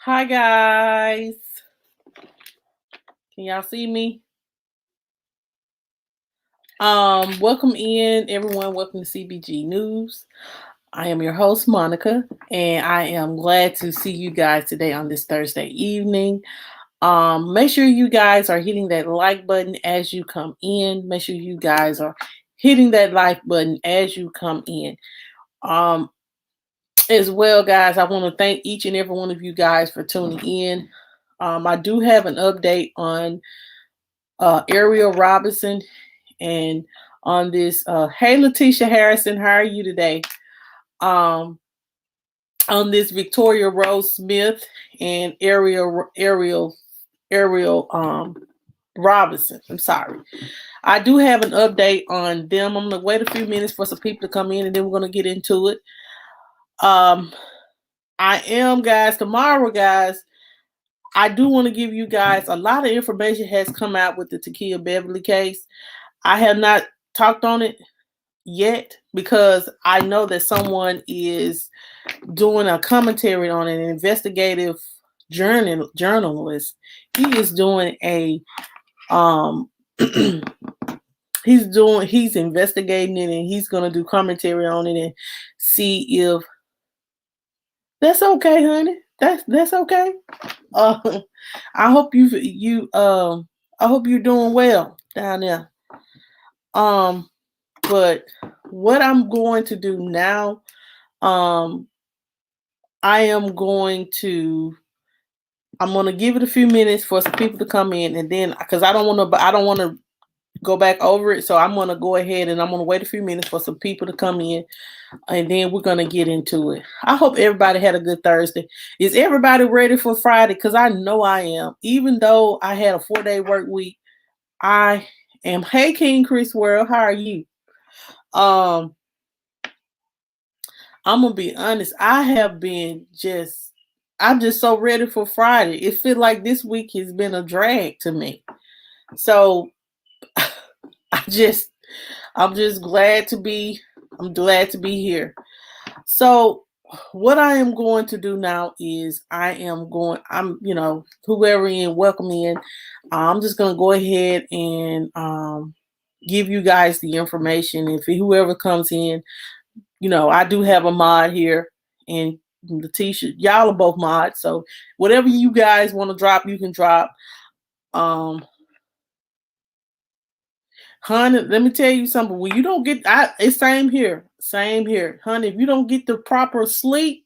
Hi guys. Can y'all see me? Welcome in everyone. Welcome to CBG News. I am your host, Monica, and I am glad to see you guys today on this Thursday evening. Make sure you guys are hitting that like button as you come in. Make sure you guys are hitting that like button as you come in. Um, as well, guys, I want to thank each and every one of you guys for tuning in. I do have an update on Ariel Robison and on this. Hey, Letitia Harrison, how are you today? Um, on this Victoria Rose Smith and Ariel Robinson. I'm sorry. I do have an update on them. I'm gonna wait a few minutes for some people to come in, and then we're gonna get into it. I am, guys. Tomorrow, guys, I do want to give you guys a lot of information has come out with the Takia Beverly case. I have not talked on it yet because I know that someone is doing a commentary on it, an investigative journalist. He is doing a he's investigating it, and he's gonna do commentary on it and see if that's okay, honey. That's okay. I hope I hope you're doing well down there. But what I'm going to do now, I am going to I'm gonna give it a few minutes for some people to come in, and then because I don't want to go back over it, so I'm gonna go ahead and I'm gonna wait a few minutes for some people to come in, and then we're gonna get into it. I hope everybody had a good Thursday. Is everybody ready for Friday? Because I know I am. Even though I had a 4-day work week, I am. Hey, King Chris World, how are you? Um, I'm gonna be honest. I'm just so ready for Friday. It feels like this week has been a drag to me. So I just, I'm just glad to be. I'm glad to be here. So what I am going to do now is whoever in, welcome in. I'm just gonna go ahead and give you guys the information. If whoever comes in, I do have a mod here, and the t-shirt, y'all are both mods, so whatever you guys want to drop, you can drop. Honey, let me tell you something. When you don't get, it's same here, honey. If you don't get the proper sleep,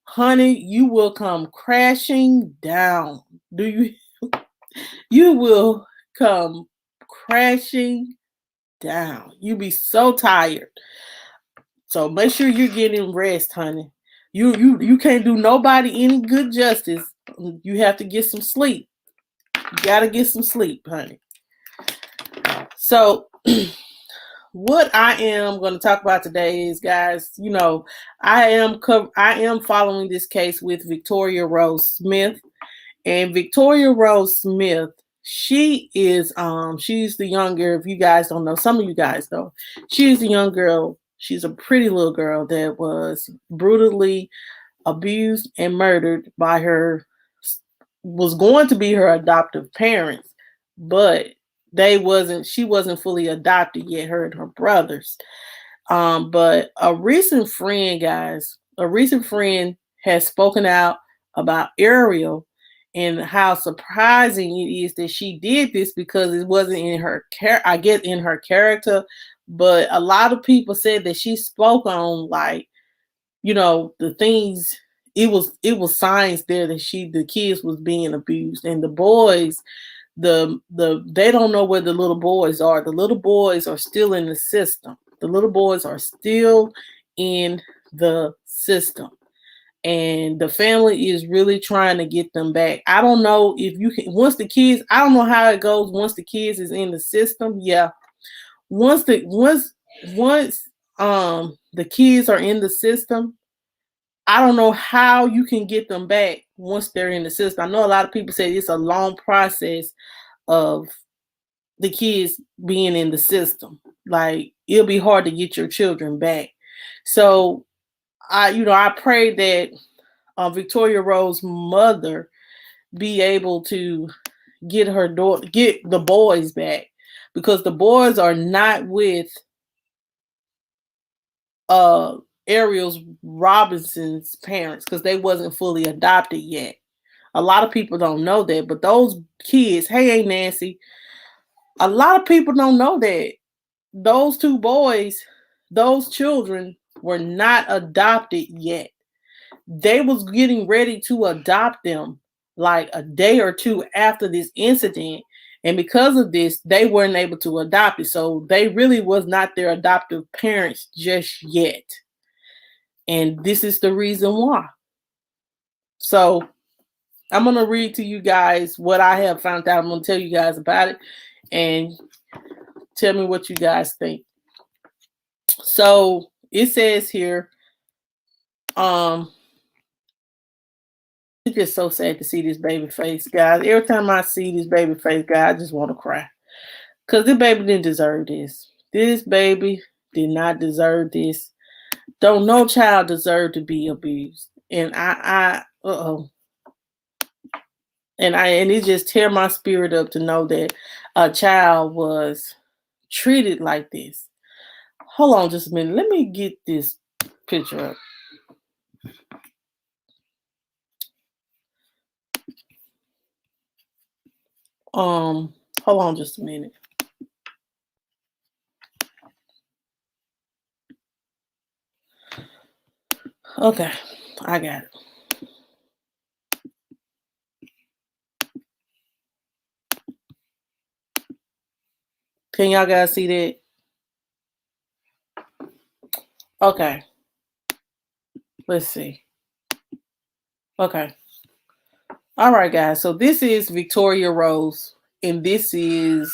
honey, you will come crashing down. Do you? You will come crashing down. You be so tired. So make sure you're getting rest, honey. You can't do nobody any good justice. You have to get some sleep. You gotta get some sleep, honey. So what I am going to talk about today is, guys, I am following this case with Victoria Rose Smith, and Victoria Rose Smith, she's the young girl. If you guys don't know, some of you guys know, she's a young girl. She's a pretty little girl that was brutally abused and murdered by was going to be her adoptive parents, but she wasn't fully adopted yet, her and her brothers. But a recent friend has spoken out about Ariel and how surprising it is that she did this, because it wasn't in her I get in her character, but a lot of people said that she spoke on, like, the things. It was signs there that the kids was being abused, and the boys, they don't know where the little boys are. The little boys are still in the system. The little boys are still in the system. And the family is really trying to get them back. I don't know if you can I don't know how it goes once the kids is in the system. Yeah. Once the kids are in the system, I don't know how you can get them back once they're in the system. I know a lot of people say it's a long process of the kids being in the system. Like, it'll be hard to get your children back. So I pray that Victoria Rose's mother be able to get her daughter, get the boys back, because the boys are not with uh Ariel's Robinson's parents because they wasn't fully adopted yet. A lot of people don't know that, but those kids, hey, Nancy, a lot of people don't know that those two boys, those children were not adopted yet. They was getting ready to adopt them like a day or two after this incident, and because of this they weren't able to adopt it, so they really was not their adoptive parents just yet, and this is the reason why. So I'm going to read to you guys what I have found out. I'm going to tell you guys about it and tell me what you guys think. So it says here, it's just so sad to see this baby face, guys. Every time I see this baby face, guys, I just want to cry. Because this baby didn't deserve this. This baby did not deserve this. Don't no child deserve to be abused. And and it just tear my spirit up to know that a child was treated like this. Hold on just a minute. Let me get this picture up. Hold on just a minute. Okay, I got it. Can y'all guys see that? Okay. Let's see. Okay. All right, guys. So this is Victoria Rose, and this is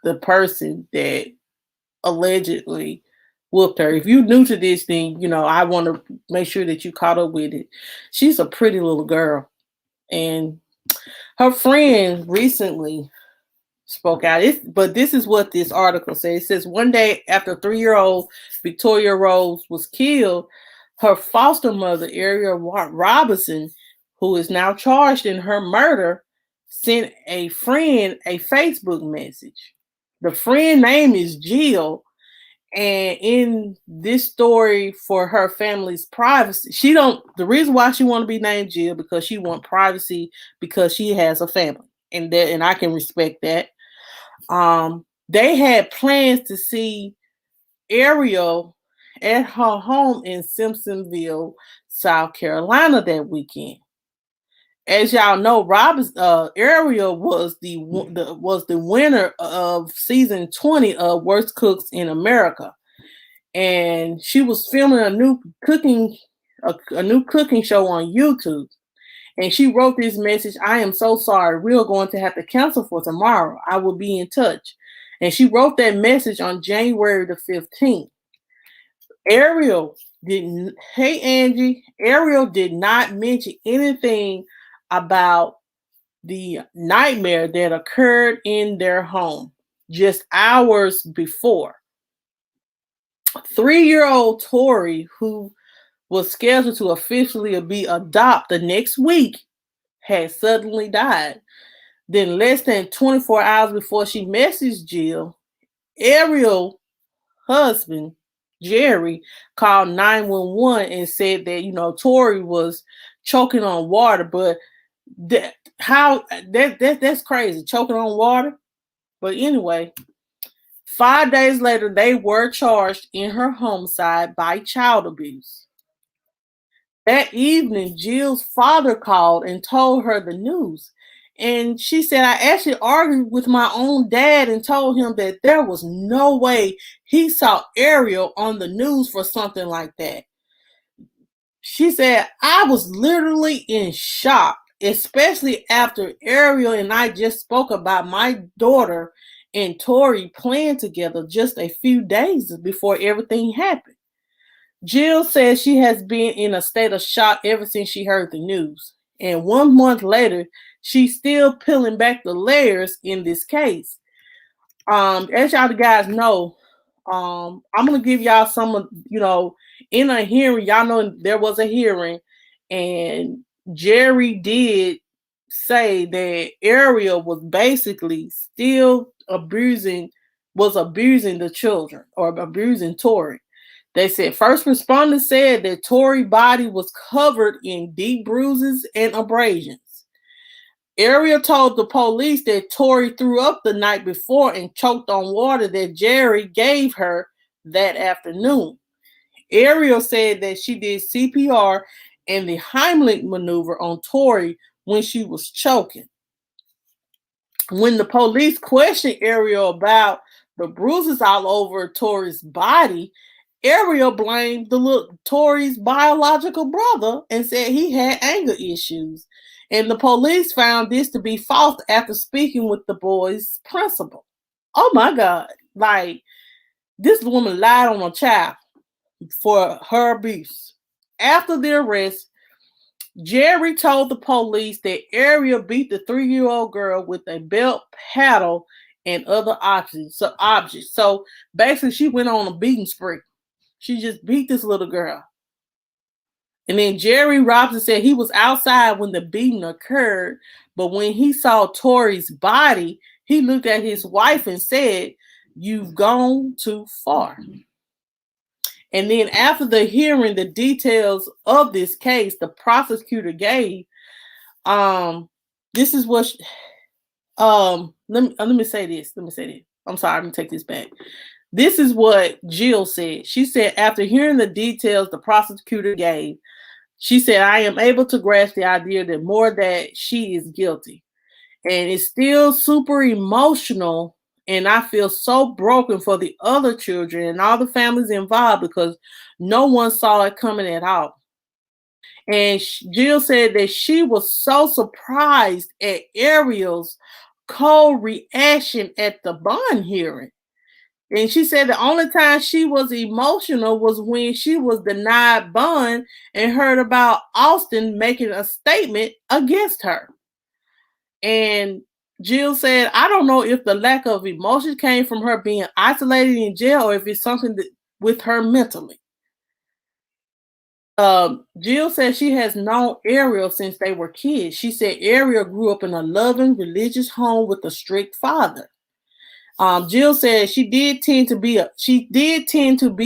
the person that allegedly whooped her. If you're new to this thing, I want to make sure that you caught up with it. She's a pretty little girl, and her friend recently spoke out. But this is what this article says. It says one day after 3-year-old Victoria Rose was killed, her foster mother, Ariel Robison, who is now charged in her murder, sent a friend a Facebook message. The friend name is Jill. And in this story, for her family's privacy, the reason why she want to be named Jill, because she want privacy, because she has a family. And I can respect that. They had plans to see Ariel at her home in Simpsonville, South Carolina that weekend. As y'all know, Ariel was the winner of season 20 of Worst Cooks in America, and she was filming a new cooking show on YouTube. And she wrote this message: "I am so sorry. We are going to have to cancel for tomorrow. I will be in touch." And she wrote that message on January the 15th. Ariel didn't. Hey, Angie. Ariel did not mention anything about the nightmare that occurred in their home just hours before. 3-year-old Tori, who was scheduled to officially be adopted the next week, had suddenly died. Then less than 24 hours before she messaged Jill, Ariel's husband, Jerry, called 911 and said that, Tori was choking on water, but that's crazy, choking on water. But anyway, 5 days later, they were charged in her homicide by child abuse. That evening, Jill's father called and told her the news. And she said, "I actually argued with my own dad and told him that there was no way he saw Ariel on the news for something like that." She said, "I was literally in shock, especially after Ariel and I just spoke about my daughter and Tori playing together just a few days before everything happened." Jill says she has been in a state of shock ever since she heard the news. And 1 month later, she's still peeling back the layers in this case. As y'all guys know, I'm gonna give y'all some of, in a hearing, y'all know there was a hearing, And Jerry did say that Ariel was basically still abusing the children or abusing Tori. They said first responders said that Tori's body was covered in deep bruises and abrasions. Ariel told the police that Tori threw up the night before and choked on water that Jerry gave her that afternoon. Ariel said that she did CPR and the Heimlich maneuver on Tori when she was choking. When the police questioned Ariel about the bruises all over Tori's body, Ariel blamed Tori's biological brother and said he had anger issues. And the police found this to be false after speaking with the boy's principal. Oh my God. Like, this woman lied on a child for her abuse. After the arrest, Jerry told the police that Ariel beat the 3-year-old girl with a belt, paddle, and other objects. So basically, she went on a beating spree. She just beat this little girl. And then Jerry Robison said he was outside when the beating occurred, but when he saw Tori's body, he looked at his wife and said, "You've gone too far." And then after the hearing the details of this case, the prosecutor gave, this is what, let me say this. I'm sorry, I'm going to take this back. This is what Jill said. She said, after hearing the details the prosecutor gave, she said, I am able to grasp the idea that more that she is guilty. And it's still super emotional. And I feel so broken for the other children and all the families involved because no one saw it coming at all. And Jill said that she was so surprised at Ariel's cold reaction at the bond hearing. And she said the only time she was emotional was when she was denied bond and heard about Austin making a statement against her. And Jill said, I don't know if the lack of emotion came from her being isolated in jail or if it's something with her mentally. Jill said she has known Ariel since they were kids. She said Ariel grew up in a loving, religious home with a strict father. Jill said she did tend to be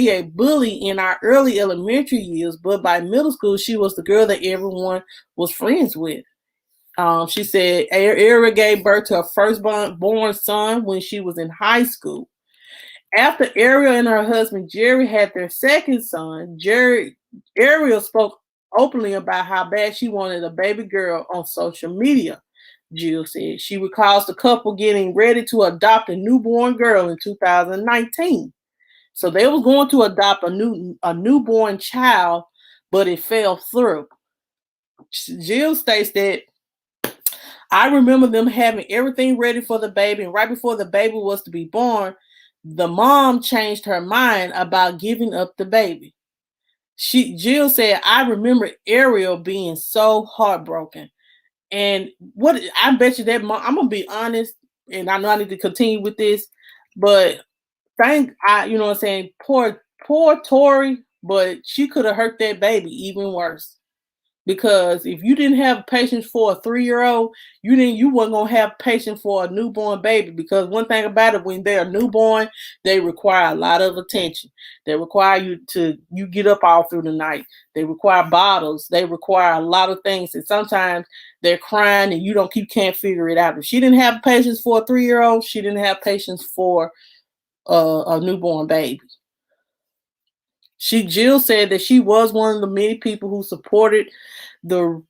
a bully in our early elementary years, but by middle school she was the girl that everyone was friends with. She said Ariel gave birth to her firstborn son when she was in high school. After Ariel and her husband Jerry had their second son, Ariel spoke openly about how bad she wanted a baby girl on social media. Jill said she recalls the couple getting ready to adopt a newborn girl in 2019. So they was going to adopt a newborn child, but it fell through. Jill states that I remember them having everything ready for the baby, and right before the baby was to be born, the mom changed her mind about giving up the baby. Jill said, I remember Ariel being so heartbroken. And what I bet you that mom, I'm gonna be honest, and I know I need to continue with this, but you know what I'm saying, poor Tori, but she could have hurt that baby even worse. Because if you didn't have patience for a 3-year-old, you weren't gonna have patience for a newborn baby. Because one thing about it, when they're newborn, they require a lot of attention. They require you get up all through the night. They require bottles. They require a lot of things. And sometimes they're crying and you can't figure it out. If she didn't have patience for a 3-year-old, she didn't have patience for a newborn baby. Jill said that she was one of the many people who supported the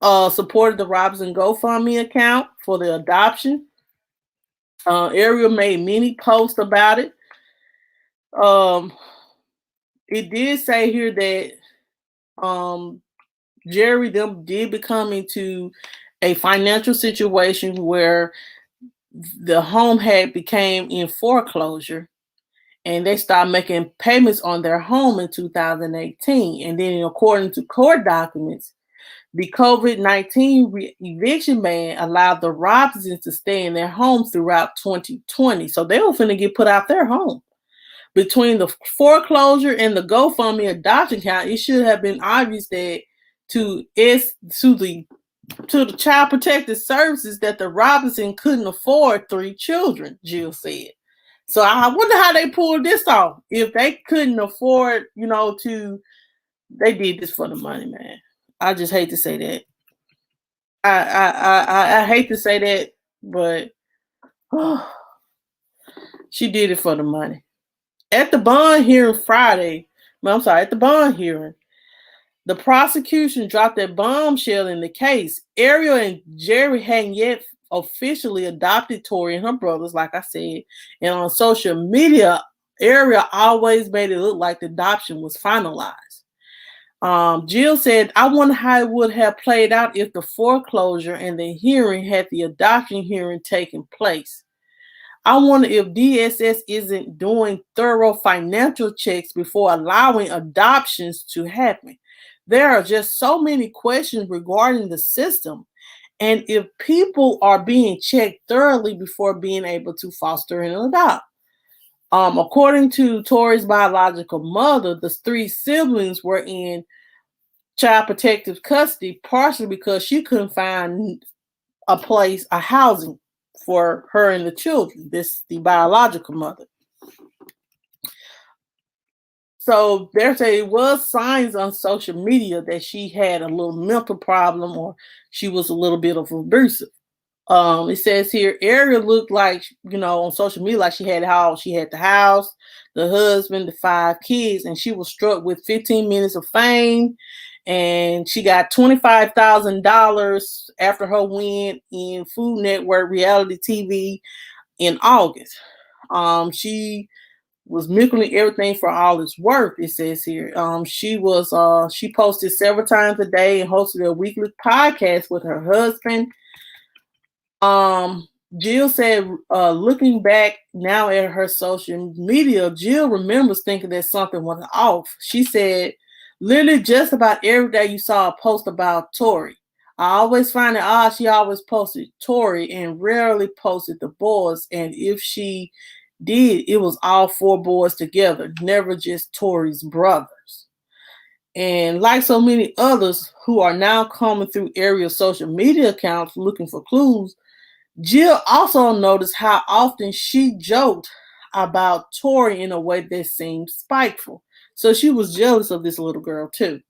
Robinson GoFundMe account for the adoption. Ariel made many posts about it. It did say here that Jerry them did become into a financial situation where the home had became in foreclosure. And they started making payments on their home in 2018. And then according to court documents, the COVID-19 eviction ban allowed the Robisons to stay in their home throughout 2020. So they were finna get put out their home. Between the foreclosure and the GoFundMe adoption count, it should have been obvious that to the Child Protective Services that the Robinson couldn't afford 3 children, Jill said. So I wonder how they pulled this off. If they couldn't afford, they did this for the money, man. I just hate to say that. I hate to say that, but she did it for the money. At the bond hearing at the bond hearing, the prosecution dropped a bombshell in the case. Ariel and Jerry hadn't yet officially adopted Tori and her brothers, like I said. And on social media, Ariel always made it look like the adoption was finalized. Jill said, I wonder how it would have played out if the foreclosure and the hearing had the adoption hearing taken place. I wonder if DSS isn't doing thorough financial checks before allowing adoptions to happen. There are just so many questions regarding the system, and if people are being checked thoroughly before being able to foster and adopt. According to Tori's biological mother, the 3 siblings were in child protective custody, partially because she couldn't find a housing for her and the children. The biological mother. So there was signs on social media that she had a little mental problem or she was a little bit of abusive. It says here, Ariel looked like, on social media, like she had the house, the husband, the 5 kids, and she was struck with 15 minutes of fame. And she got $25,000 after her win in Food Network reality TV in August. She was milking everything for all its worth, it says here. She posted several times a day and hosted a weekly podcast with her husband. Jill said, looking back now at her social media, Jill remembers thinking that something was off. She said, literally just about every day you saw a post about Tori. I always find it odd she always posted Tori and rarely posted the boys. And if she did, it was all 4 boys together, never just Tori's brothers. And like so many others who are now coming through Ariel's social media accounts looking for clues, Jill also noticed how often she joked about Tori in a way that seemed spiteful. So she was jealous of this little girl too.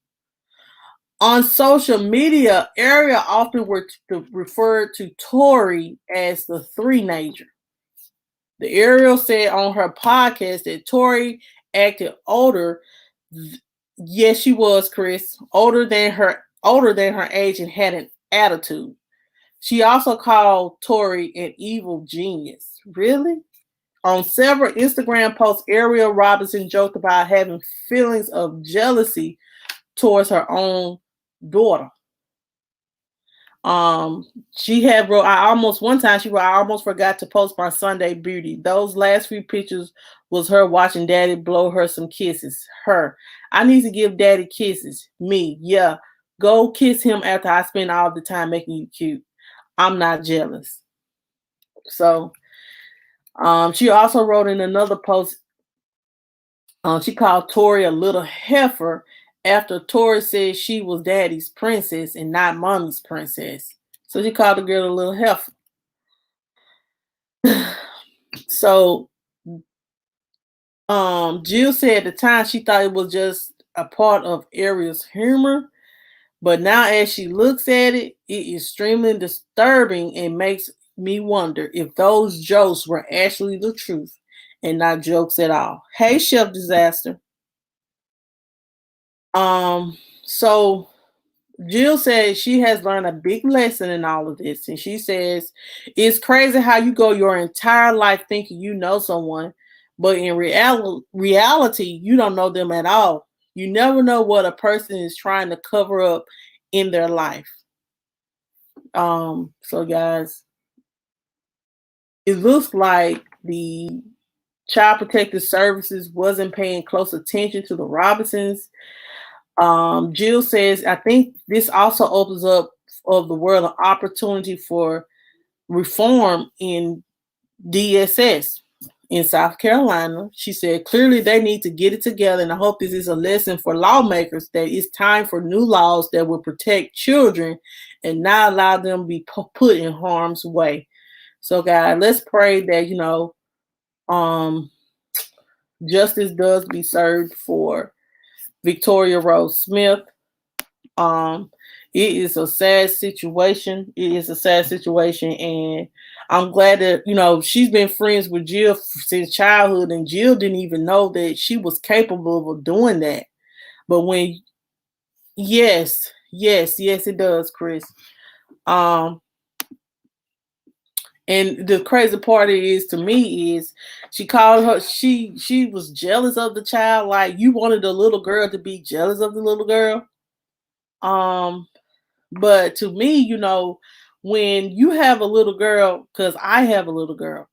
On social media, Ariel often referred to Tori as the 3-nager. The Ariel said on her podcast that Tori acted older. Yes, she was, Chris, older than her age and had an attitude. She also called Tori an evil genius. Really? On several Instagram posts, Ariel Robison joked about having feelings of jealousy towards her own daughter. She had wrote, I almost forgot to post my Sunday beauty. Those last few pictures was her watching daddy blow her some kisses. I need to give daddy kisses. Me, yeah. Go kiss him after I spend all the time making you cute. I'm not jealous. So, she also wrote in another post, she called Tori a little heifer after Tori said she was daddy's princess and not mommy's princess. So she called the girl a little heifer. So, Jill said at the time she thought it was just a part of Ariel's humor. But now as she looks at it, it is extremely disturbing and makes me wonder if those jokes were actually the truth and not jokes at all. Hey, Chef Disaster. So Jill says she has learned a big lesson in all of this. And she says, it's crazy how you go your entire life thinking you know someone, but in reality, you don't know them at all. You never know what a person is trying to cover up in their life. So guys, it looks like the Child Protective Services wasn't paying close attention to the Robisons. Jill says, I think this also opens up of the world an opportunity for reform in DSS. in South Carolina. She said, clearly they need to get it together, and I hope this is a lesson for lawmakers that it's time for new laws that will protect children and not allow them to be put in harm's way. So, guys, let's pray that, um, justice does be served for Victoria Rose Smith. Um, it is a sad situation. It is a sad situation, and I'm glad that she's been friends with Jill since childhood, and Jill didn't even know that she was capable of doing that. But when yes, yes, yes, it does, Chris. Um, and the crazy part is to me is she called her she was jealous of the child, like you wanted the little girl to be jealous of the little girl. Um, But to me, when you have a little girl, because I have a little girl,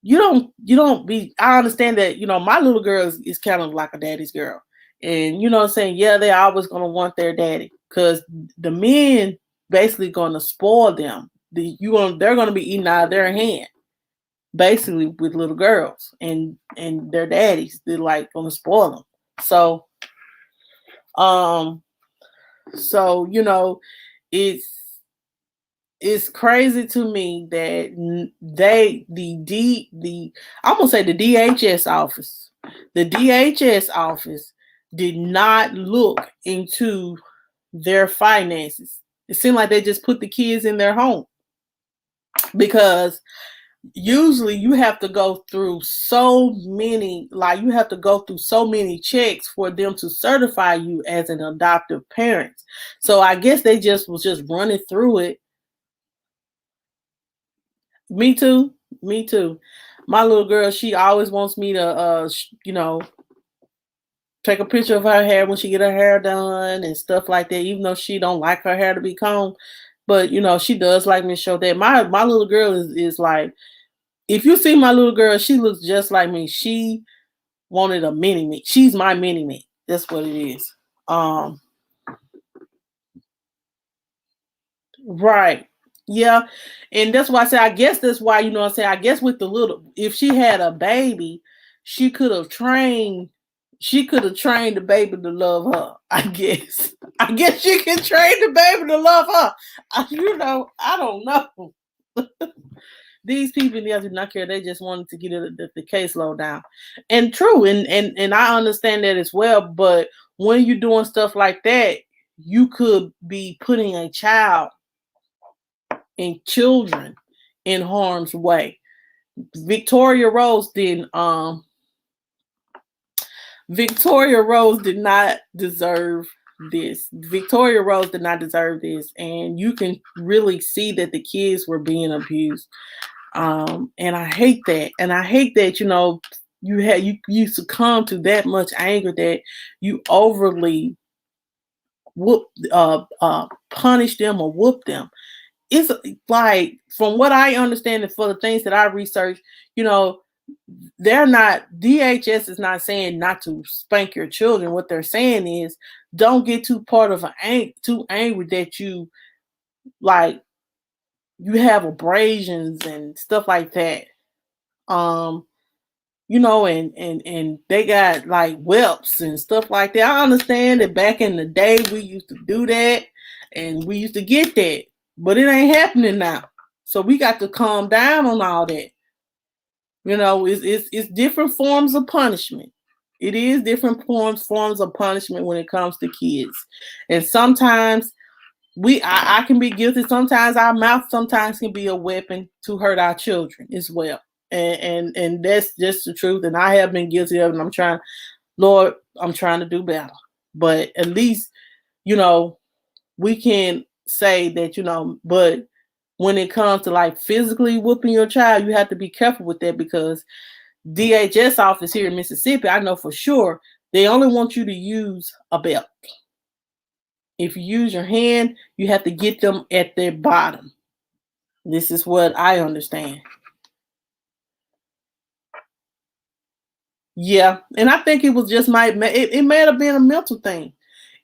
you don't be. I understand that my little girl is kind of like a daddy's girl, and what I'm saying, yeah, they're always gonna want their daddy because the men basically gonna spoil them. They're gonna be eating out of their hand basically with little girls, and their daddies they're like gonna spoil them. So um it's it's crazy to me that the I'm gonna say the DHS office, did not look into their finances. It seemed like they just put the kids in their home because usually you have to go through so many, like you have to go through so many checks for them to certify you as an adoptive parent. So I guess they just was just running through it. Me too. Me too. My little girl, she always wants me to, take a picture of her hair when she get her hair done and stuff like that. Even though she don't like her hair to be combed, but she does like me to show that. My little girl is like, if you see my little girl, she looks just like me. She wanted a mini me. She's my mini me. That's what it is. Um, Right. Yeah. And that's why I say I guess that's why, what I'm saying, I guess with the little if she had a baby, she could have trained the baby to love her, I guess. I guess she can train the baby to love her. I don't know. These people do not care. They just wanted to get the caseload down. And true, and I understand that as well, but when you're doing stuff like that, you could be putting a child and children in harm's way. Victoria Rose didn't Victoria Rose did not deserve this. Victoria Rose did not deserve this. And you can really see that the kids were being abused. And I hate that. And I hate that, you succumb to that much anger that you overly punish them or whoop them. It's like from what I understand and for the things that I researched, they're not DHS is not saying not to spank your children. What they're saying is don't get too too angry that you like you have abrasions and stuff like that. Um, and they got like whelps and stuff like that. I understand that back in the day we used to do that and we used to get that, but it ain't happening now. So we got to calm down on all that. It's different forms of punishment. It is different forms of punishment when it comes to kids, and sometimes I can be guilty. Sometimes our mouth sometimes can be a weapon to hurt our children as well, and that's just the truth. And I have been guilty of it. And Lord, I'm trying to do better. But at least we can say that but when it comes to like physically whooping your child, you have to be careful with that because DHS office here in Mississippi, I know for sure, they only want you to use a belt. If you use your hand, you have to get them at their bottom. This is what I understand. Yeah, and I think it was just it may have been a mental thing.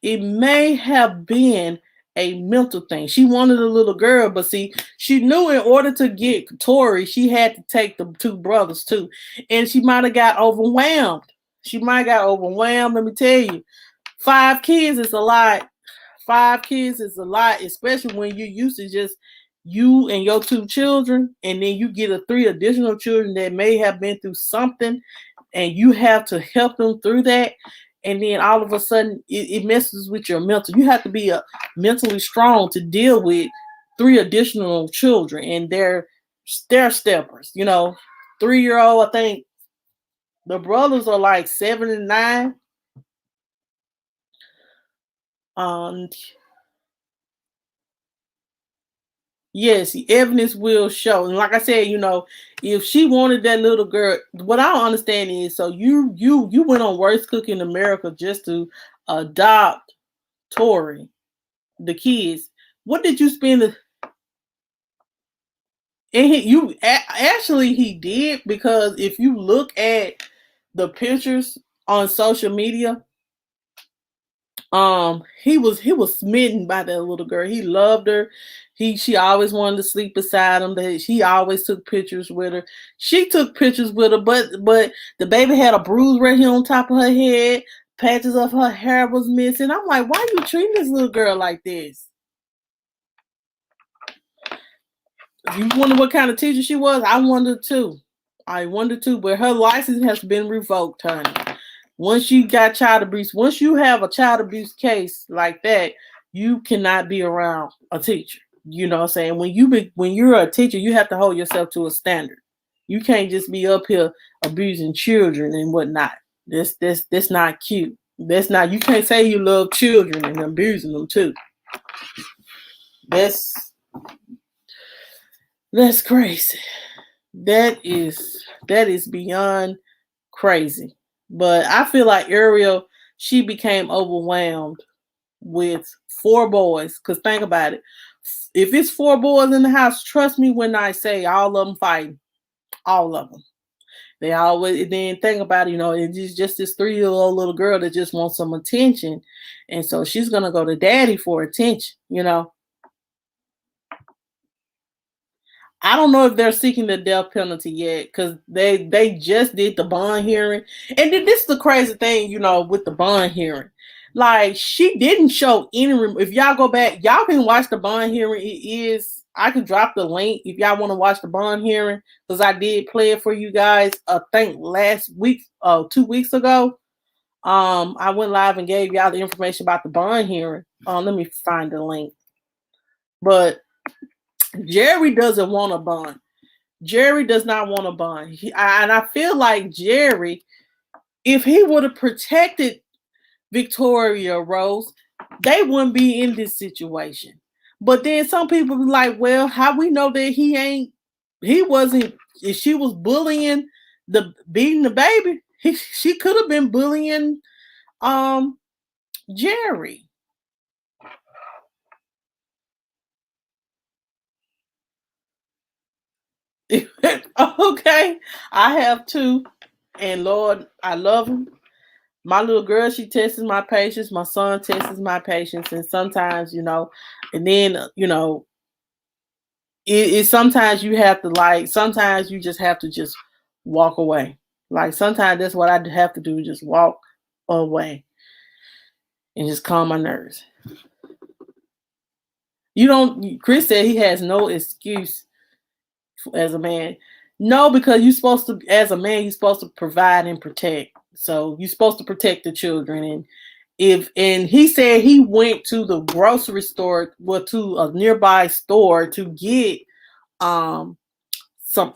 It may have been a mental thing. She wanted a little girl, but see, she knew in order to get Tori, she had to take the two brothers too. And she might have got overwhelmed. She might have got overwhelmed. Let me tell you, 5 kids is a lot. 5 kids is a lot, especially when you're used to just you and your 2 children, and then you get 3 additional children that may have been through something, and you have to help them through that. And then all of a sudden, it messes with your mental. You have to be mentally strong to deal with 3 additional children, and they're stair steppers. 3-year-old. I think the brothers are like 7 and 9. Um, Yes, the evidence will show. And like I said, if she wanted that little girl, what I don't understand is, so you went on Worst Cook in America just to adopt Tori, the kids. What did you spend? And actually he did, because if you look at the pictures on social media, he was smitten by that little girl. He loved her. She always wanted to sleep beside him. That he always took pictures with her. She took pictures with her, but the baby had a bruise right here on top of her head. Patches of her hair was missing. I'm like, why are you treating this little girl like this? You wonder what kind of teacher she was? I wonder too. But her license has been revoked, honey. Once you got child abuse, once you have a child abuse case like that, you cannot be around a teacher. You know what I'm saying? When you're a teacher, you have to hold yourself to a standard. You can't just be up here abusing children and whatnot. That's not cute. That's not. You can't say you love children and abusing them too. That's crazy. That is beyond crazy. But I feel like Ariel, she became overwhelmed with 4 boys. Because think about it. If it's 4 boys in the house, trust me when I say all of them fighting. All of them. They always, then think about it, it's just this 3-year-old little girl that just wants some attention. And so she's going to go to daddy for attention. I don't know if they're seeking the death penalty yet, because they just did the bond hearing. And then this is the crazy thing, with the bond hearing. Like, she didn't show any. If y'all go back, y'all can watch the bond hearing. I can drop the link if y'all want to watch the bond hearing, because I did play it for you guys. I think last week, 2 weeks ago, I went live and gave y'all the information about the bond hearing. Let me find the link. But Jerry doesn't want a bond. Jerry does not want a bond. And I feel like Jerry, if he would have protected Victoria Rose, they wouldn't be in this situation. But then some people be like, well, how we know that he wasn't, if she was beating the baby, she could have been bullying Jerry. Okay, I have 2, and Lord, I love them. My little girl, she tests my patience. My son tests my patience, and sometimes, and then it sometimes you have to sometimes you just have to just walk away. Like, sometimes that's what I have to do, just walk away and just calm my nerves. Chris said he has no excuse as a man. No, because as a man, you're supposed to provide and protect. So you're supposed to protect the children. And he said he went to the grocery store, to a nearby store, to get some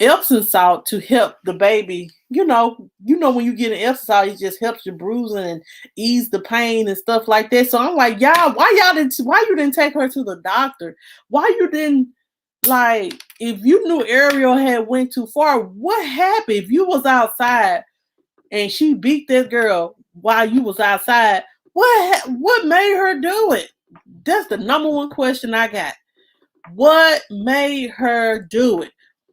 Epsom salt to help the baby. When you get an Epsom salt, it just helps your bruising and ease the pain and stuff like that. So I'm like, why you didn't take her to the doctor? Why you didn't? Like, if you knew Ariel had went too far, what happened if you was outside and she beat that girl while you was outside? What made her do it? That's the number one question I got. What made her do it?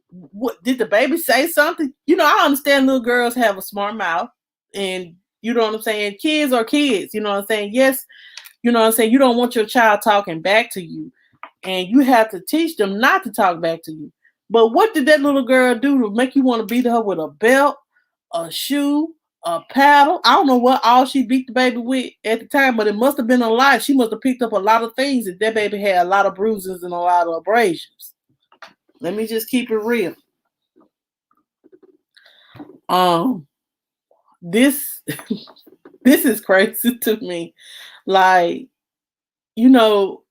What did the baby say something? I understand little girls have a smart mouth, and you know what I'm saying? Kids are kids, you know what I'm saying? Yes, You know what I'm saying? You don't want your child talking back to you, and you have to teach them not to talk back to you. But what did that little girl do to make you want to beat her with a belt, a shoe, a paddle? I don't know what all she beat the baby with at the time, but it must have been a lot. She must have picked up a lot of things, and that baby had a lot of bruises and a lot of abrasions. Let me just keep it real. This this is crazy to me. Like, you know,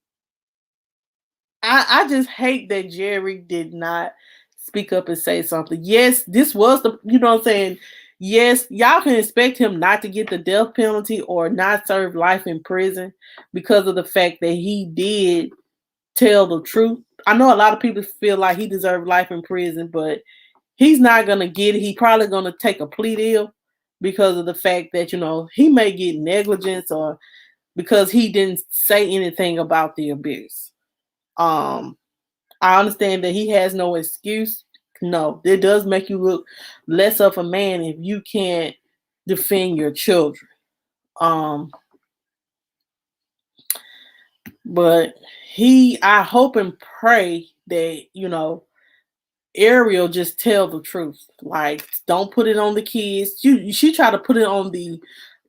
I just hate that Jerry did not speak up and say something. Yes, this was the, you know what I'm saying? Yes, y'all can expect him not to get the death penalty or not serve life in prison because of the fact that he did tell the truth. I know a lot of people feel like he deserved life in prison, but he's not gonna get it. He probably gonna take a plea deal because of the fact that, you know, he may get negligence or because he didn't say anything about the abuse. Um, I understand that he has no excuse. No, it does make you look less of a man if you can't defend your children. Um, but I hope and pray that, you know, Ariel just tell the truth. Like, don't put it on the kids. She tried to put it on the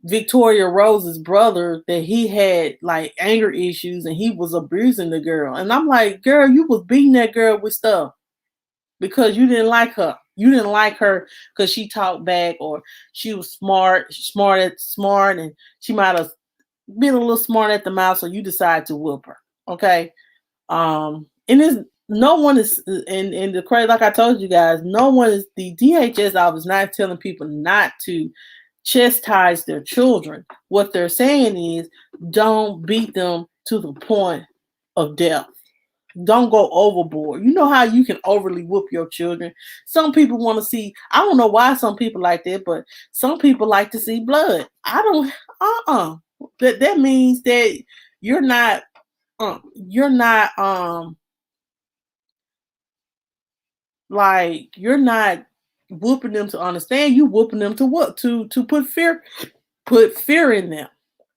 Victoria Rose's brother that he had like anger issues and he was abusing the girl. And I'm like, girl, you was beating that girl with stuff because you didn't like her. You didn't like her because she talked back or she was smart, and she might have been a little smart at the mouth, so you decide to whoop her. Okay. And it's no one is and the crazy, like I told you guys, no one is, the DHS office not telling people not to chastise their children. What they're saying is don't beat them to the point of death. Don't go overboard. You know how you can overly whoop your children. Some people want to see, I don't know why some people like that, but some people like to see blood. I don't that means that you're not you're not like you're not whooping them to understand. You whooping them to what? To put fear in them.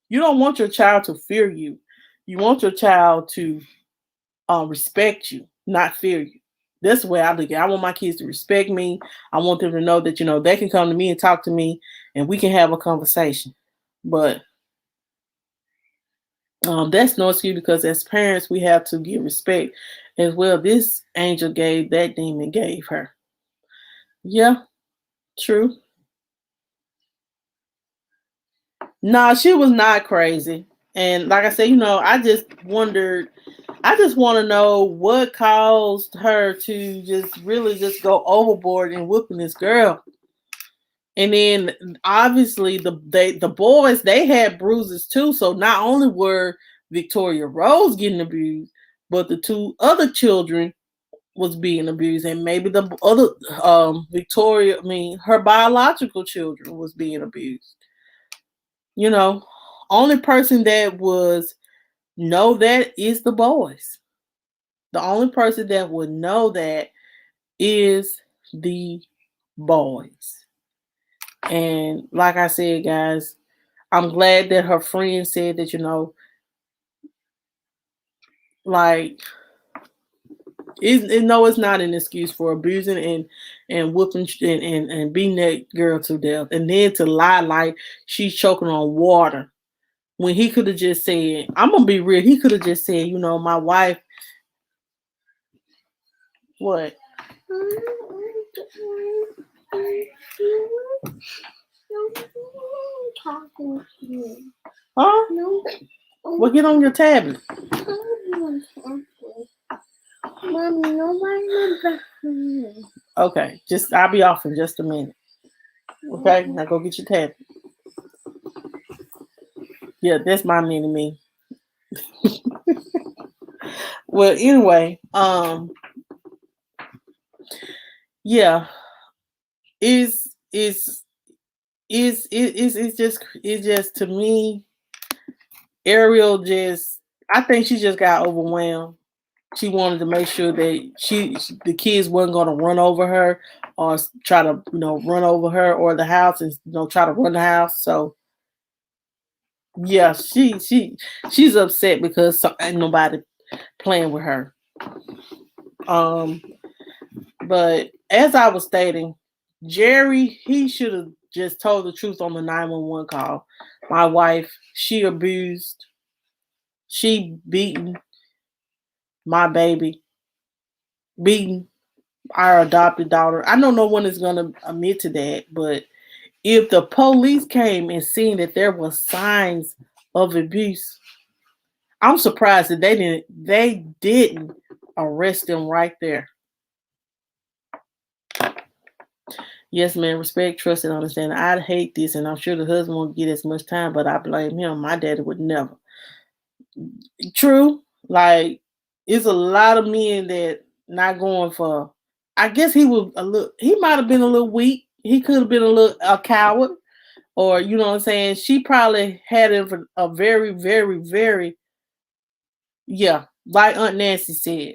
You don't want your child to fear you. You want your child to respect you, not fear you. That's the way I look at it. I want my kids to respect me. I want them to know that, you know, they can come to me and talk to me and we can have a conversation. But that's no excuse because as parents, we have to give respect as well. This angel gave, that demon gave her. Yeah, true. No, she was not crazy. And like I said, you know, I just wondered, I just want to know what caused her to just really just go overboard and whooping this girl. And then obviously the boys, they had bruises too. So not only were Victoria Rose getting abused, but the two other children was being abused, and maybe the other Victoria, I mean her biological children was being abused. You know, only person that was know that is the boys. The only person that would know that is the boys. And like I said, guys, I'm glad that her friend said that, you know, like no, it's not an excuse for abusing and whooping and beating that girl to death, and then to lie like she's choking on water when he could have just said, "I'm gonna be real." He could have just said, "You know, my wife." What? Talking to you. Huh? No. Well, get on your tablet. Mommy, nobody. Okay, just I'll be off in just a minute. Okay, now go get your tablet. Yeah, that's my mini me. Well, anyway, yeah, is it's just to me, Ariel just, I think she just got overwhelmed. She wanted to make sure that the kids wasn't going to run over her or try to, you know, run over her or the house and, you know, try to run the house. So Yeah, she's upset because ain't nobody playing with her. Um, but as I was stating, Jerry, he should have just told the truth on the 911 call. My wife, she abused, she beaten my baby, beaten our adopted daughter. I know no one is gonna admit to that, but if the police came and seen that there was signs of abuse, I'm surprised that they didn't arrest him right there. Yes, man, respect, trust, and understanding. I'd hate this, and I'm sure the husband won't get as much time, but I blame him. My daddy would never. True. Like, it's a lot of men that not going for. I guess he was a little. He might have been a little weak. He could have been a coward, or you know what I'm saying. She probably had him for a very, very, very, yeah. Like Aunt Nancy said,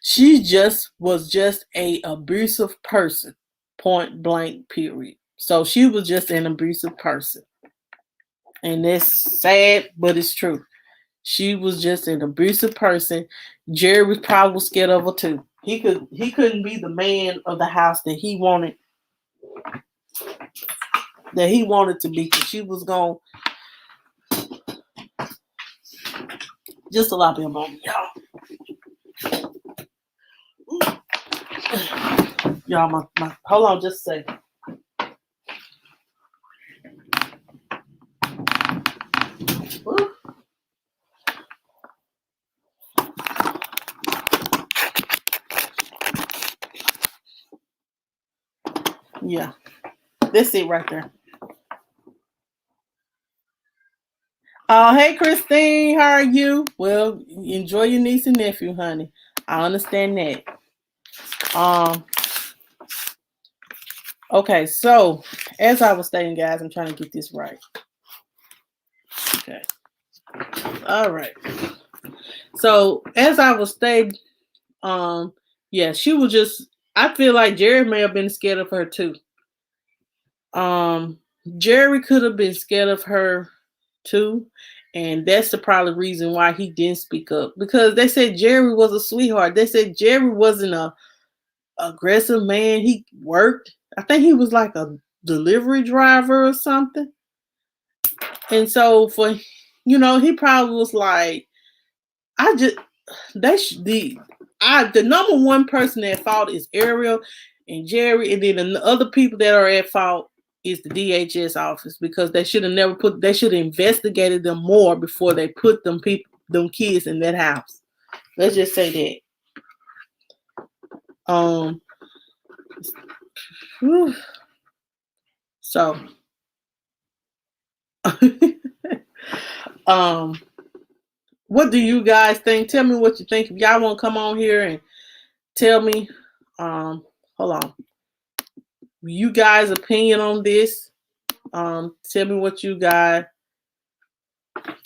she just was just a abusive person, point blank. Period. So she was just an abusive person, and that's sad, but it's true. She was just an abusive person. Jerry was probably scared of her too. He couldn't be the man of the house that he wanted to be. She was gonna just allow me a moment, y'all. Y'all, my hold on just a second. Ooh. Yeah, that's it right there. Hey Christine, how are you? Well, enjoy your niece and nephew, honey. I understand that. Um, okay, so as I was saying, guys, I'm trying to get this right. Okay. All right. So as I was saying, yeah, she was just. I feel like Jerry may have been scared of her too. Um, Jerry could have been scared of her too, and that's the probably reason why he didn't speak up. Because they said Jerry was a sweetheart. They said Jerry wasn't a aggressive man. He worked. I think he was like a delivery driver or something. And so he probably was like, I just the number one person at fault is Ariel and Jerry, and then the other people that are at fault is the DHS office because they should have investigated them more before they put them kids in that house. Let's just say that. Whew. So what do you guys think? Tell me what you think. If y'all want to come on here and tell me, hold on, you guys' opinion on this. Tell me what you guys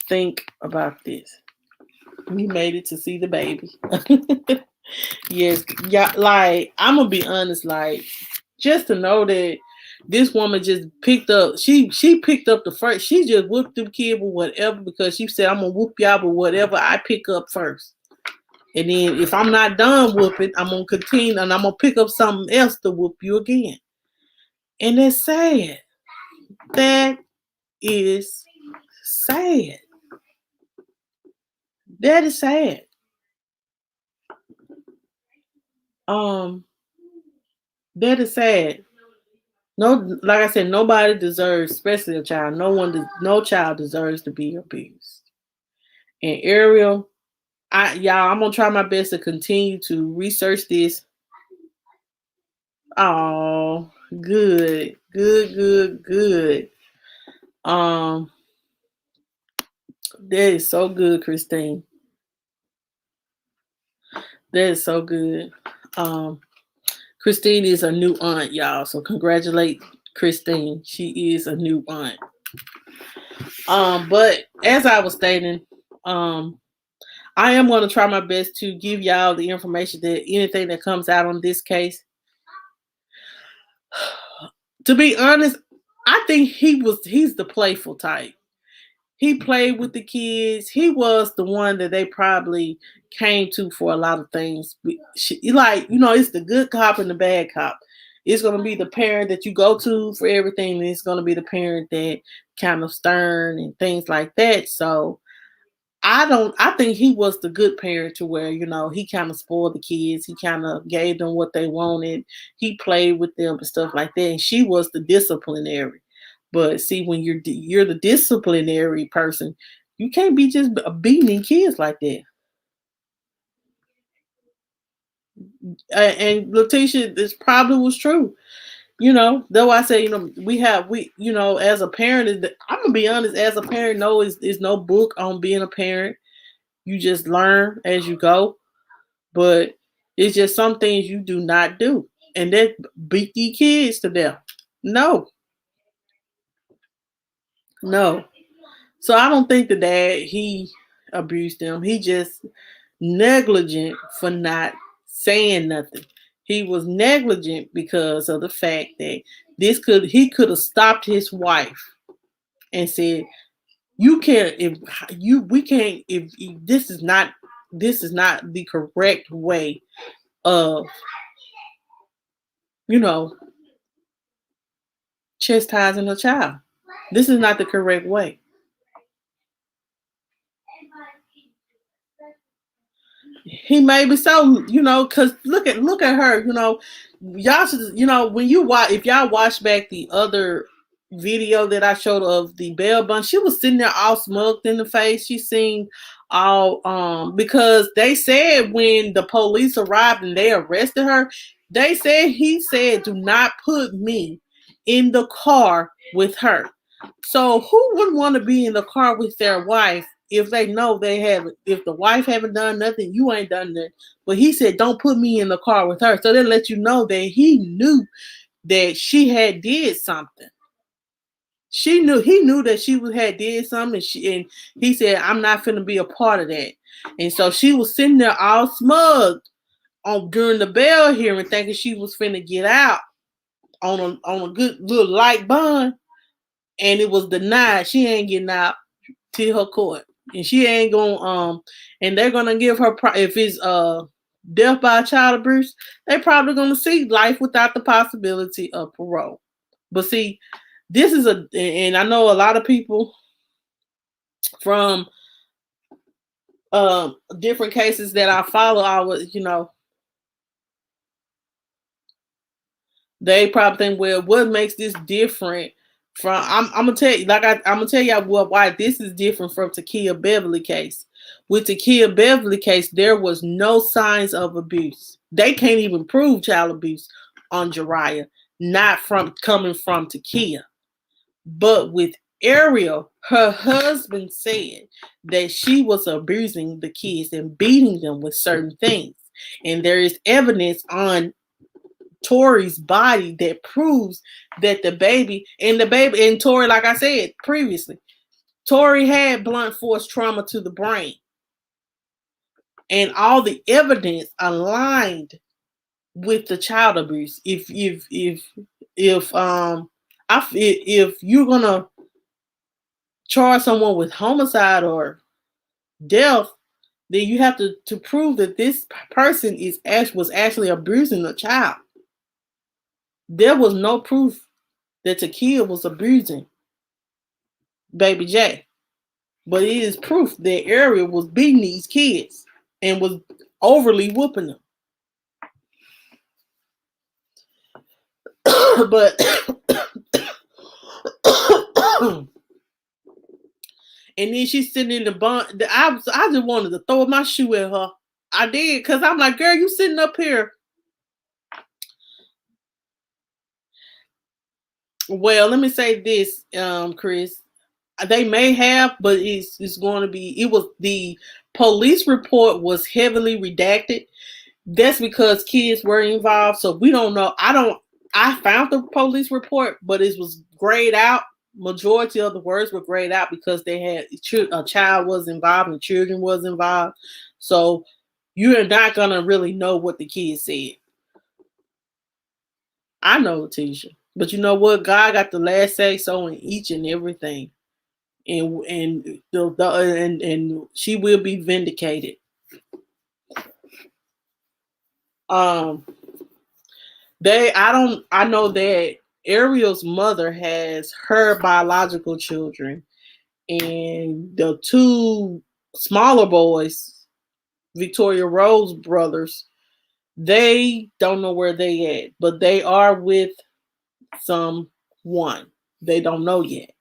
think about this. We made it to see the baby. Yes, yeah. Like I'm gonna be honest. Like just to know that this woman just picked up. She picked up the first. She just whooped them kid with whatever because she said I'm gonna whoop y'all with whatever I pick up first. And then if I'm not done whooping, I'm gonna continue and I'm gonna pick up something else to whoop you again. And that's sad. That is sad. That is sad. Um, that is sad. No, like I said, nobody deserves, especially a child. No child deserves to be abused. And Ariel, I'm gonna try my best to continue to research this. Oh, good, good, good, good. Um, that is so good, Christine. That is so good. Um, Christine is a new aunt, y'all. So congratulate Christine. She is a new aunt. But as I was stating, I am going to try my best to give y'all the information that anything that comes out on this case. To be honest, I think he's the playful type. He played with the kids. He was the one that they probably came to for a lot of things. Like, it's the good cop and the bad cop. It's going to be the parent that you go to for everything, and it's going to be the parent that kind of stern and things like that. So I think he was the good parent to where, he kind of spoiled the kids. He kind of gave them what they wanted. He played with them and stuff like that. And she was the disciplinary. But see, when you're the disciplinary person, you can't be just beating kids like that. And Letitia, this probably was true. Though I say, as a parent, I'm gonna be honest, as a parent, no, is no book on being a parent. You just learn as you go. But it's just some things you do not do. And that beat the kids to death. No, no. So I don't think the dad, he abused them. He just negligent for not saying nothing. He was negligent because of the fact that he could have stopped his wife and said, you can't if you we can't if this is not the correct way of you know chastising a child. This is not the correct way. He may be so, because look at her, y'all should, when you watch, if y'all watch back the other video that I showed of the bail bond, she was sitting there all smoked in the face. She seemed all because they said when the police arrived and they arrested her, he said, "Do not put me in the car with her." So who wouldn't want to be in the car with their wife if they know if the wife haven't done nothing, you ain't done nothing. But he said, don't put me in the car with her. So they let you know that he knew that she had did something. He knew that she had did something, and he said, I'm not finna be a part of that. And so she was sitting there all smug during the bail hearing, thinking she was finna get out on a good little light bond, and it was denied. She ain't getting out till her court, and she ain't gonna and they're gonna give her if it's death by child abuse, they probably gonna see life without the possibility of parole. But see, this is and I know a lot of people from different cases that I follow. They probably think, well, what makes this different from? I'm gonna tell you, I'm gonna tell you why this is different from Takia Beverly case. With Takia Beverly case, there was no signs of abuse. They can't even prove child abuse on Jariah, not from coming from Takia. But with Ariel, her husband said that she was abusing the kids and beating them with certain things. And there is evidence on Tori's body that proves that the baby and Tori, like I said previously, Tori had blunt force trauma to the brain, and all the evidence aligned with the child abuse. If you're gonna charge someone with homicide or death, then you have to prove that this person was actually abusing a child. There was no proof that Takia was abusing Baby J. But it is proof that Ariel was beating these kids and was overly whooping them. But and then she's sitting in the bunk. I just wanted to throw my shoe at her. I did, because I'm like, girl, you sitting up here. Well, let me say this, Chris. They may have, but it's going to be. It was the police report was heavily redacted. That's because kids were involved, so we don't know. I found the police report, but it was grayed out. Majority of the words were grayed out because they had a child was involved and children was involved. So you're not gonna really know what the kids said. I know, Letitia. But you know what? God got the last say so in each and everything. And she will be vindicated. Um I know that Ariel's mother has her biological children, and the two smaller boys, Victoria Rose brothers, they don't know where they at, but they are with someone. They don't know yet.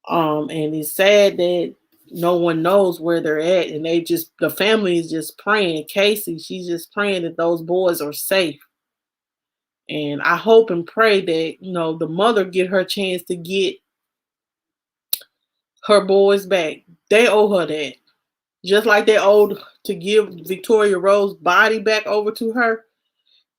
And it's sad that no one knows where they're at, and the family is just praying. Casey, she's just praying that those boys are safe. And I hope and pray that, the mother get her chance to get her boys back. They owe her that. Just like they owed to give Victoria Rose's body back over to her,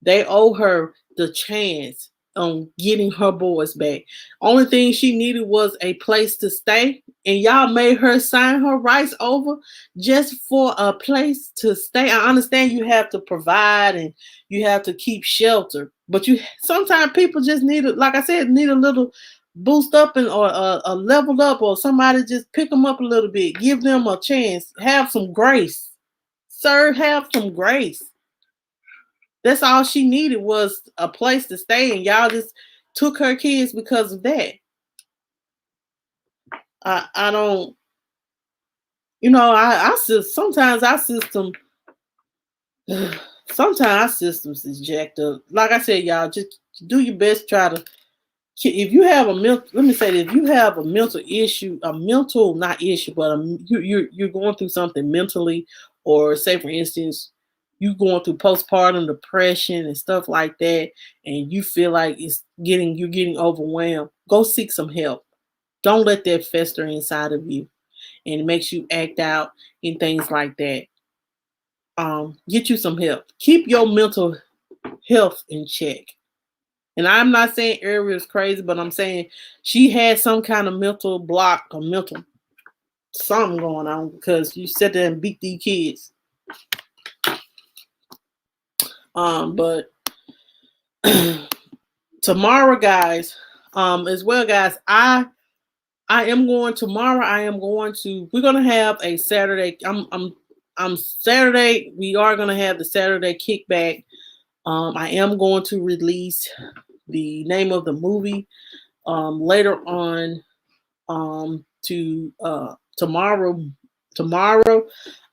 they owe her the chance on getting her boys back. Only thing she needed was a place to stay, and y'all made her sign her rights over just for a place to stay. I understand you have to provide and you have to keep shelter, but sometimes people just like I said, need a little boost up or a level up, or somebody just pick them up a little bit, give them a chance, have some grace. Sir, have some grace. That's all she needed was a place to stay, and y'all just took her kids because of that. I don't, sometimes our system, sometimes our systems is jacked up. Like I said, y'all just do your best. Try to, if you have let me say that, if you have a mental issue, a mental not issue, but you're going through something mentally, or say for instance, you going through postpartum depression and stuff like that, and you feel like you're getting overwhelmed, go seek some help. Don't let that fester inside of you, and it makes you act out and things like that. Get you some help. Keep your mental health in check. And I'm not saying Ariel is crazy, but I'm saying she had some kind of mental block or mental something going on, because you sit there and beat these kids. But tomorrow, guys, as well, guys, I am going tomorrow. We're gonna have a Saturday. I'm Saturday. We are gonna have the Saturday kickback. I am going to release the name of the movie later on to tomorrow.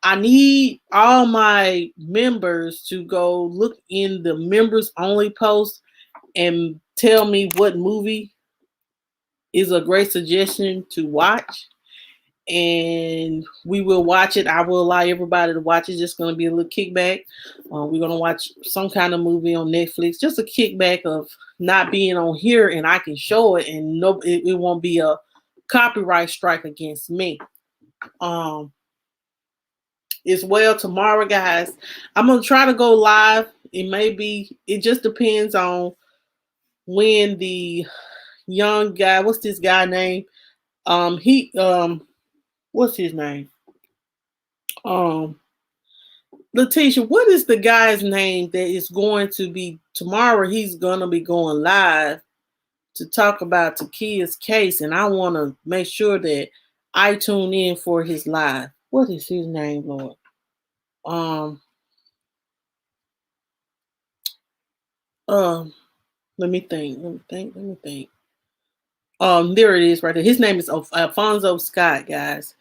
I need all my members to go look in the members only post and tell me what movie is a great suggestion to watch, and we will watch it. I will allow everybody to watch it. It's just going to be a little kickback. We're going to watch some kind of movie on Netflix, just a kickback of not being on here, and I can show it, and it won't be a copyright strike against me. As well, tomorrow, guys, I'm going to try to go live. It just depends on when the young guy, what's this guy name? What's his name? Letitia, what is the guy's name that is going to be tomorrow? He's gonna be going live to talk about Takia's case, and I want to make sure that I tune in for his live. What is his name, Lord? Let me think. There it is right there. His name is Alfonso Scott, guys.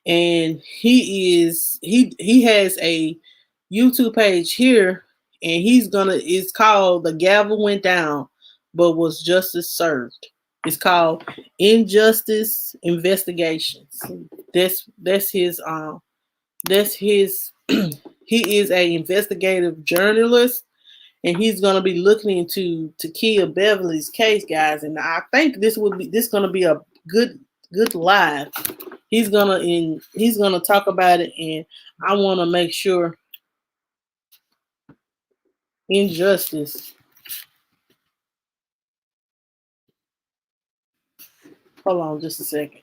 And he has a YouTube page here, and it's called The Gavel Went Down, but Was Justice Served. It's called Injustice Investigations. That's his he is a investigative journalist, and he's gonna be looking into Takia Beverly's case, guys. And I think this gonna be a good live. He's gonna talk about it, and I want to make sure injustice. Hold on just a second.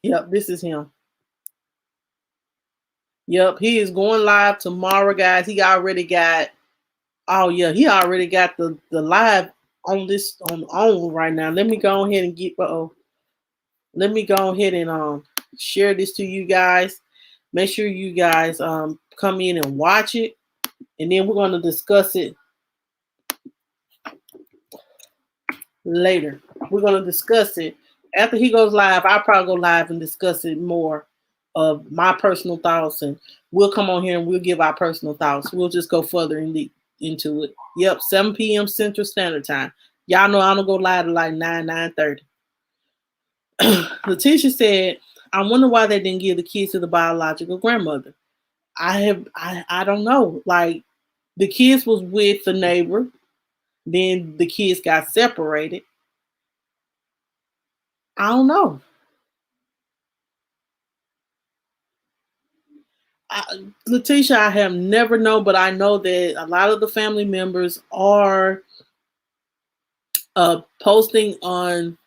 Yep, this is him. Yep, he is going live tomorrow, guys. He already got the live on this on right now. Let me go ahead and let me go ahead and share this to you guys. Make sure you guys come in and watch it, and then we're going to discuss it later. We're going to discuss it after he goes live. I'll probably go live and discuss it more of my personal thoughts, and we'll come on here and we'll give our personal thoughts. We'll just go further into it. Yep, 7 p.m. Central Standard Time. Y'all know I don't go live to like 9:30. Letitia said, "I wonder why they didn't give the kids to the biological grandmother." I don't know. Like the kids was with the neighbor, then the kids got separated. I don't know. Letitia, I have never known, but I know that a lot of the family members are posting on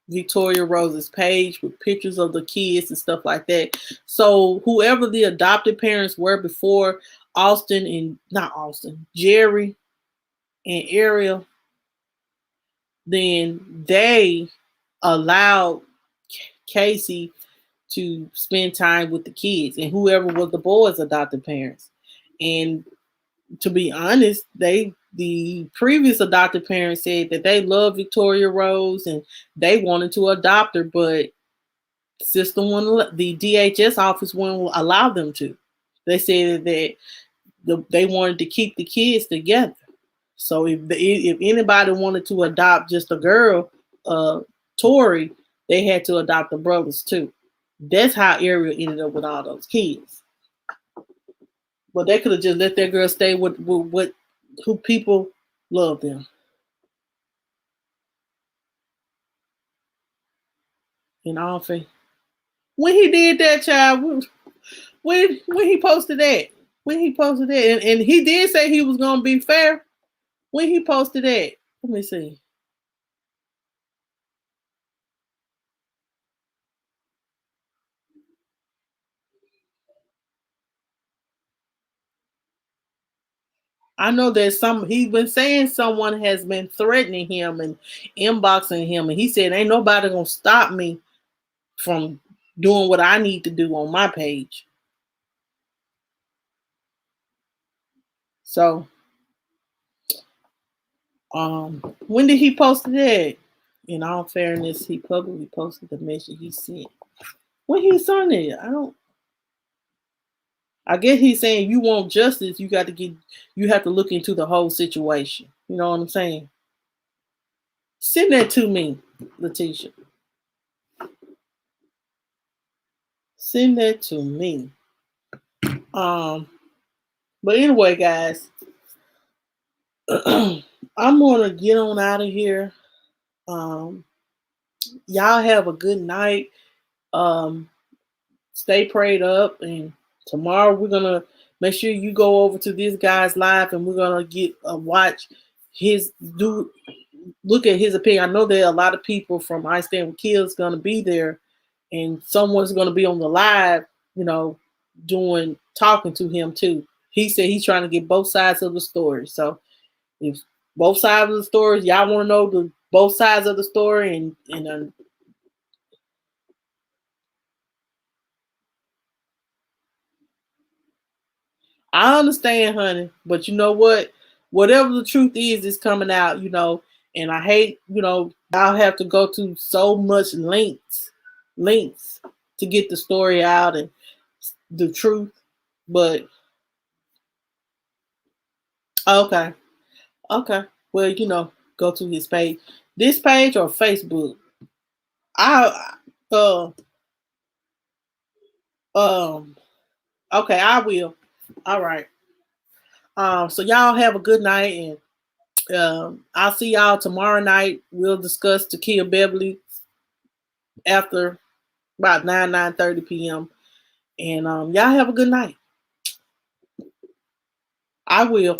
Victoria Rose's page with pictures of the kids and stuff like that. So whoever the adopted parents were before Austin and not Austin, Jerry and Ariel, then they allowed Casey to spend time with the kids and whoever was the boys' adopted parents. And to be honest, the previous adopted parents said that they loved Victoria Rose and they wanted to adopt her, but the DHS office wouldn't allow them to. They said that they wanted to keep the kids together. So if anybody wanted to adopt just a girl, Tori, they had to adopt the brothers too. That's how Ariel ended up with all those kids. But they could have just let that girl stay with what who people love them. In all faith. When he did that, child, when he posted that, and he did say he was gonna be fair. When he posted that, let me see. I know that he's been saying someone has been threatening him and inboxing him, and he said ain't nobody gonna stop me from doing what I need to do on my page. So, when did he post that? In all fairness, he publicly posted the message he sent. When he sent it, I don't. I guess he's saying you want justice, you have to look into the whole situation. You know what I'm saying? Send that to me, Letitia. Send that to me. But anyway, guys, I'm gonna get on out of here. Um, y'all have a good night. Um, Stay prayed up, and tomorrow we're gonna make sure you go over to this guy's live, and we're gonna get watch his do look at his opinion. I know that a lot of people from I Stand with Kids gonna be there, and someone's gonna be on the live, doing talking to him too. He said he's trying to get both sides of the story. So if both sides of the story, y'all want to know the both sides of the story, and I understand, honey, but you know what? Whatever the truth is coming out, and I hate, y'all have to go to so much lengths to get the story out and the truth. But okay, okay. Well, go to his page. This page or Facebook? I uh um okay, I will. All right. So y'all have a good night, and I'll see y'all tomorrow night. We'll discuss To Kill Beverly after about 9:30 p.m. And y'all have a good night. I will.